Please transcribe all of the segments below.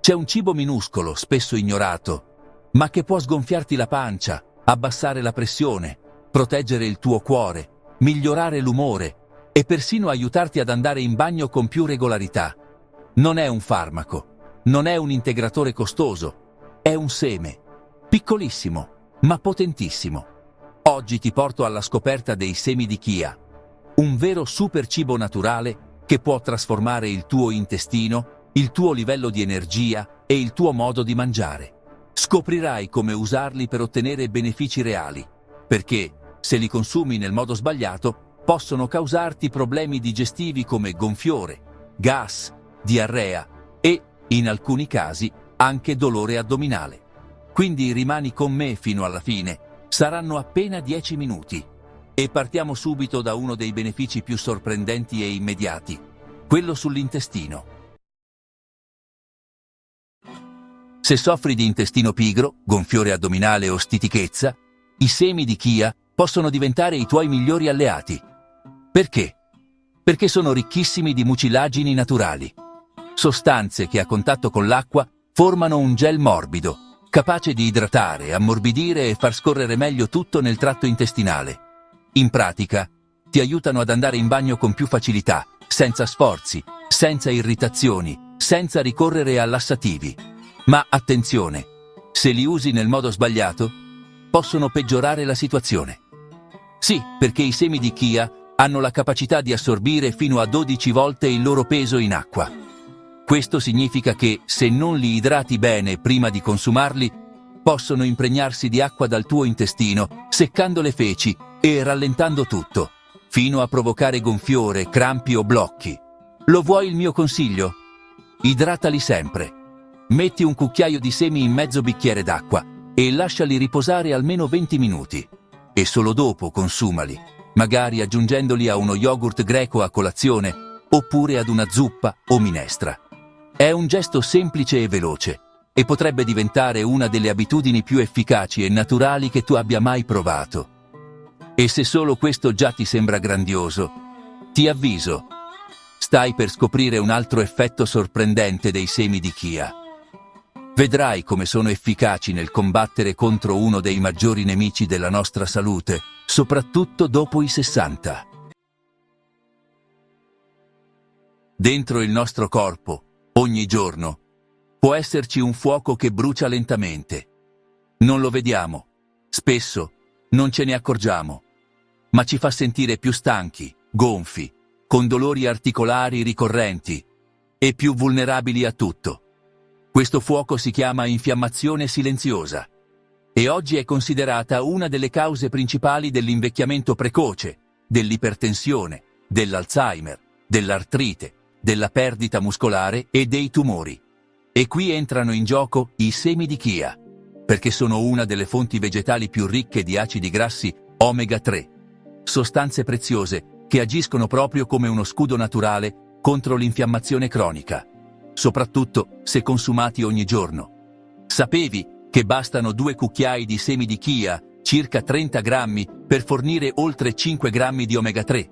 C'è un cibo minuscolo, spesso ignorato, ma che può sgonfiarti la pancia, abbassare la pressione, proteggere il tuo cuore, migliorare l'umore e persino aiutarti ad andare in bagno con più regolarità. Non è un farmaco, non è un integratore costoso, è un seme, piccolissimo, ma potentissimo. Oggi ti porto alla scoperta dei semi di chia, un vero super cibo naturale che può trasformare il tuo intestino, il tuo livello di energia e il tuo modo di mangiare. Scoprirai come usarli per ottenere benefici reali, perché se li consumi nel modo sbagliato possono causarti problemi digestivi come gonfiore, gas, diarrea e, in alcuni casi, anche dolore addominale. Quindi rimani con me fino alla fine, saranno appena 10 minuti. E partiamo subito da uno dei benefici più sorprendenti e immediati, quello sull'intestino. Se soffri di intestino pigro, gonfiore addominale o stitichezza, i semi di chia possono diventare i tuoi migliori alleati. Perché? Perché sono ricchissimi di mucilagini naturali, sostanze che a contatto con l'acqua formano un gel morbido, capace di idratare, ammorbidire e far scorrere meglio tutto nel tratto intestinale. In pratica, ti aiutano ad andare in bagno con più facilità, senza sforzi, senza irritazioni, senza ricorrere a lassativi. Ma attenzione, se li usi nel modo sbagliato, possono peggiorare la situazione. Sì, perché i semi di chia hanno la capacità di assorbire fino a 12 volte il loro peso in acqua. Questo significa che, se non li idrati bene prima di consumarli, possono impregnarsi di acqua dal tuo intestino, seccando le feci e rallentando tutto, fino a provocare gonfiore, crampi o blocchi. Lo vuoi il mio consiglio? Idratali sempre. Metti un cucchiaio di semi in mezzo bicchiere d'acqua e lasciali riposare almeno 20 minuti. E solo dopo consumali, magari aggiungendoli a uno yogurt greco a colazione oppure ad una zuppa o minestra. È un gesto semplice e veloce e potrebbe diventare una delle abitudini più efficaci e naturali che tu abbia mai provato. E se solo questo già ti sembra grandioso, ti avviso, stai per scoprire un altro effetto sorprendente dei semi di chia. Vedrai come sono efficaci nel combattere contro uno dei maggiori nemici della nostra salute, soprattutto dopo i 60. Dentro il nostro corpo, ogni giorno, può esserci un fuoco che brucia lentamente. Non lo vediamo, spesso non ce ne accorgiamo, ma ci fa sentire più stanchi, gonfi, con dolori articolari ricorrenti e più vulnerabili a tutto. Questo fuoco si chiama infiammazione silenziosa e oggi è considerata una delle cause principali dell'invecchiamento precoce, dell'ipertensione, dell'Alzheimer, dell'artrite, della perdita muscolare e dei tumori. E qui entrano in gioco i semi di chia, perché sono una delle fonti vegetali più ricche di acidi grassi omega 3, sostanze preziose che agiscono proprio come uno scudo naturale contro l'infiammazione cronica, soprattutto se consumati ogni giorno. Sapevi che bastano 2 cucchiai di semi di chia, circa 30 grammi, per fornire oltre 5 grammi di omega 3?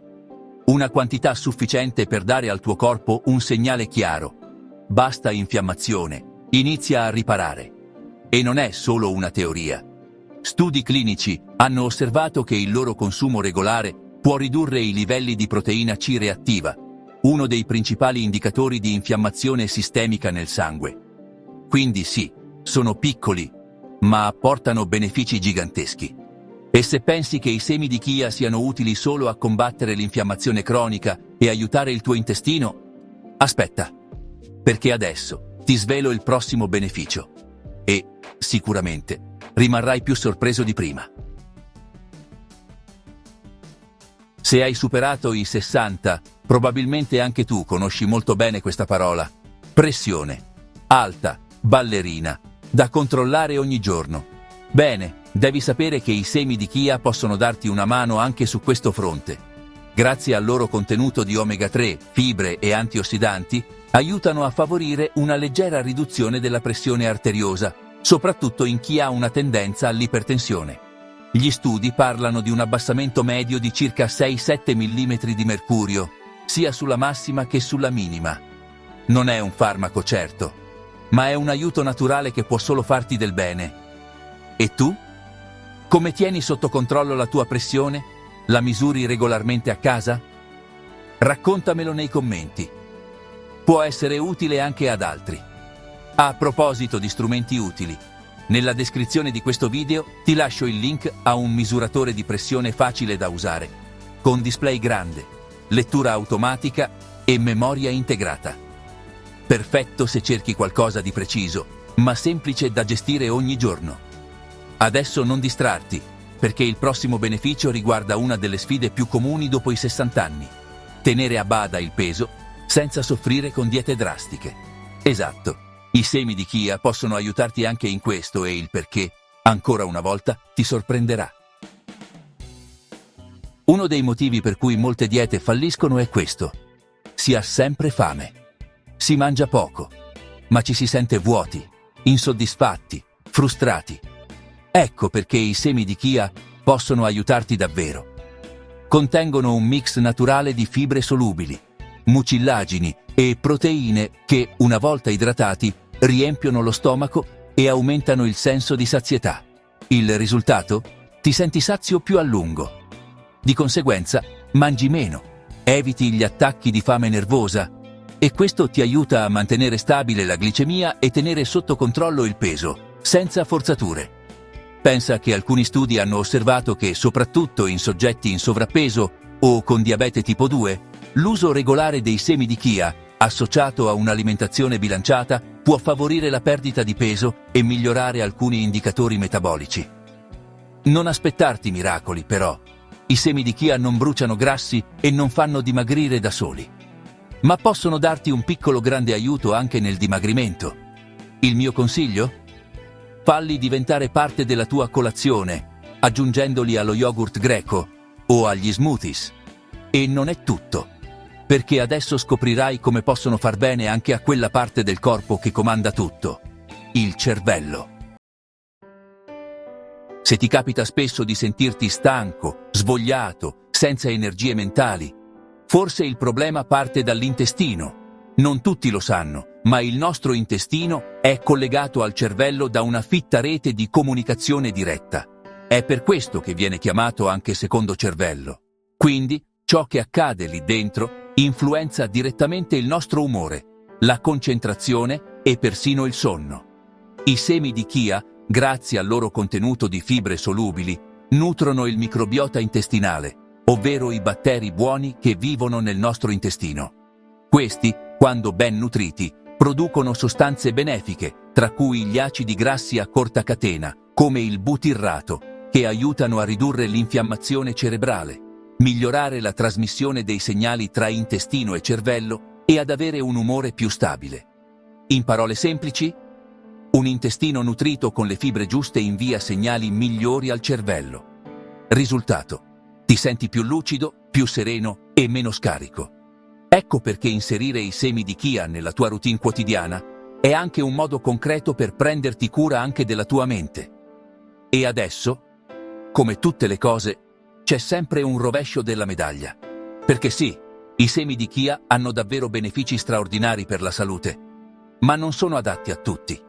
Una quantità sufficiente per dare al tuo corpo un segnale chiaro. Basta infiammazione, inizia a riparare. E non è solo una teoria. Studi clinici hanno osservato che il loro consumo regolare può ridurre i livelli di proteina C reattiva, uno dei principali indicatori di infiammazione sistemica nel sangue. Quindi sì, sono piccoli, ma apportano benefici giganteschi. E se pensi che i semi di chia siano utili solo a combattere l'infiammazione cronica e aiutare il tuo intestino, aspetta, perché adesso ti svelo il prossimo beneficio. E, sicuramente, rimarrai più sorpreso di prima. Se hai superato i 60, probabilmente anche tu conosci molto bene questa parola. Pressione. Alta, ballerina, da controllare ogni giorno. Bene, devi sapere che i semi di chia possono darti una mano anche su questo fronte. Grazie al loro contenuto di omega 3, fibre e antiossidanti, aiutano a favorire una leggera riduzione della pressione arteriosa, soprattutto in chi ha una tendenza all'ipertensione. Gli studi parlano di un abbassamento medio di circa 6-7 mm di mercurio, sia sulla massima che sulla minima. Non è un farmaco certo, ma è un aiuto naturale che può solo farti del bene. E tu? Come tieni sotto controllo la tua pressione? La misuri regolarmente a casa? Raccontamelo nei commenti. Può essere utile anche ad altri. A proposito di strumenti utili, nella descrizione di questo video ti lascio il link a un misuratore di pressione facile da usare, con display grande, lettura automatica e memoria integrata. Perfetto se cerchi qualcosa di preciso, ma semplice da gestire ogni giorno. Adesso non distrarti, perché il prossimo beneficio riguarda una delle sfide più comuni dopo i 60 anni. Tenere a bada il peso senza soffrire con diete drastiche. Esatto. I semi di chia possono aiutarti anche in questo e il perché, ancora una volta, ti sorprenderà. Uno dei motivi per cui molte diete falliscono è questo. Si ha sempre fame. Si mangia poco, ma ci si sente vuoti, insoddisfatti, frustrati. Ecco perché i semi di chia possono aiutarti davvero. Contengono un mix naturale di fibre solubili, mucillagini e proteine che, una volta idratati, riempiono lo stomaco e aumentano il senso di sazietà. Il risultato? Ti senti sazio più a lungo. Di conseguenza, mangi meno, eviti gli attacchi di fame nervosa e questo ti aiuta a mantenere stabile la glicemia e tenere sotto controllo il peso, senza forzature. Pensa che alcuni studi hanno osservato che, soprattutto in soggetti in sovrappeso o con diabete tipo 2, l'uso regolare dei semi di chia, associato a un'alimentazione bilanciata, può favorire la perdita di peso e migliorare alcuni indicatori metabolici. Non aspettarti miracoli, però. I semi di chia non bruciano grassi e non fanno dimagrire da soli. Ma possono darti un piccolo grande aiuto anche nel dimagrimento. Il mio consiglio? Falli diventare parte della tua colazione, aggiungendoli allo yogurt greco o agli smoothies. E non è tutto, perché adesso scoprirai come possono far bene anche a quella parte del corpo che comanda tutto, il cervello. Se ti capita spesso di sentirti stanco, svogliato, senza energie mentali, forse il problema parte dall'intestino. Non tutti lo sanno, ma il nostro intestino è collegato al cervello da una fitta rete di comunicazione diretta. È per questo che viene chiamato anche secondo cervello. Quindi, ciò che accade lì dentro influenza direttamente il nostro umore, la concentrazione e persino il sonno. I semi di chia, grazie al loro contenuto di fibre solubili, nutrono il microbiota intestinale, ovvero i batteri buoni che vivono nel nostro intestino. Questi, quando ben nutriti, producono sostanze benefiche, tra cui gli acidi grassi a corta catena, come il butirrato, che aiutano a ridurre l'infiammazione cerebrale, migliorare la trasmissione dei segnali tra intestino e cervello e ad avere un umore più stabile. In parole semplici, un intestino nutrito con le fibre giuste invia segnali migliori al cervello. Risultato: ti senti più lucido, più sereno e meno scarico. Ecco perché inserire i semi di chia nella tua routine quotidiana è anche un modo concreto per prenderti cura anche della tua mente. E adesso, come tutte le cose, c'è sempre un rovescio della medaglia. Perché sì, i semi di chia hanno davvero benefici straordinari per la salute, ma non sono adatti a tutti.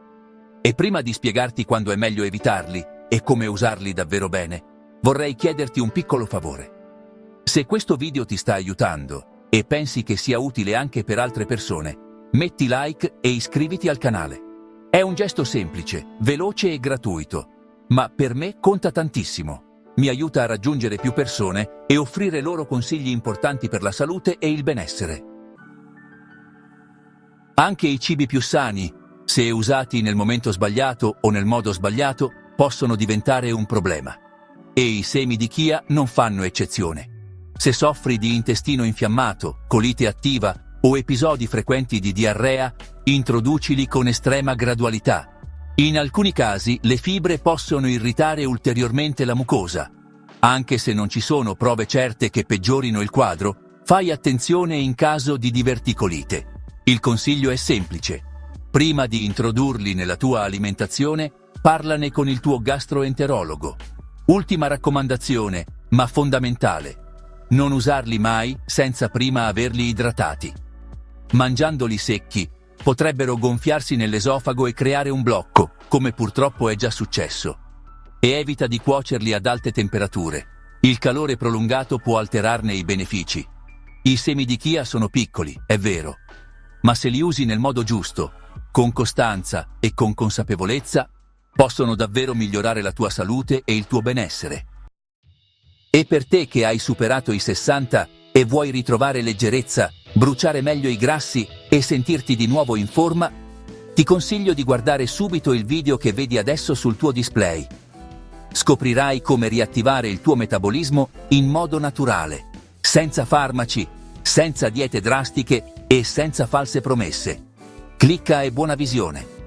E prima di spiegarti quando è meglio evitarli e come usarli davvero bene, vorrei chiederti un piccolo favore. Se questo video ti sta aiutando e pensi che sia utile anche per altre persone, metti like e iscriviti al canale. È un gesto semplice, veloce e gratuito, ma per me conta tantissimo. Mi aiuta a raggiungere più persone e offrire loro consigli importanti per la salute e il benessere. Anche i cibi più sani, se usati nel momento sbagliato o nel modo sbagliato, possono diventare un problema. E i semi di chia non fanno eccezione. Se soffri di intestino infiammato, colite attiva o episodi frequenti di diarrea, introducili con estrema gradualità. In alcuni casi le fibre possono irritare ulteriormente la mucosa. Anche se non ci sono prove certe che peggiorino il quadro, fai attenzione in caso di diverticolite. Il consiglio è semplice. Prima di introdurli nella tua alimentazione, parlane con il tuo gastroenterologo. Ultima raccomandazione, ma fondamentale. Non usarli mai senza prima averli idratati. Mangiandoli secchi, potrebbero gonfiarsi nell'esofago e creare un blocco, come purtroppo è già successo. E evita di cuocerli ad alte temperature. Il calore prolungato può alterarne i benefici. I semi di chia sono piccoli, è vero, ma se li usi nel modo giusto, con costanza e con consapevolezza, possono davvero migliorare la tua salute e il tuo benessere. E per te che hai superato i 60 e vuoi ritrovare leggerezza, bruciare meglio i grassi e sentirti di nuovo in forma, ti consiglio di guardare subito il video che vedi adesso sul tuo display. Scoprirai come riattivare il tuo metabolismo in modo naturale, senza farmaci, senza diete drastiche e senza false promesse. Clicca e buona visione.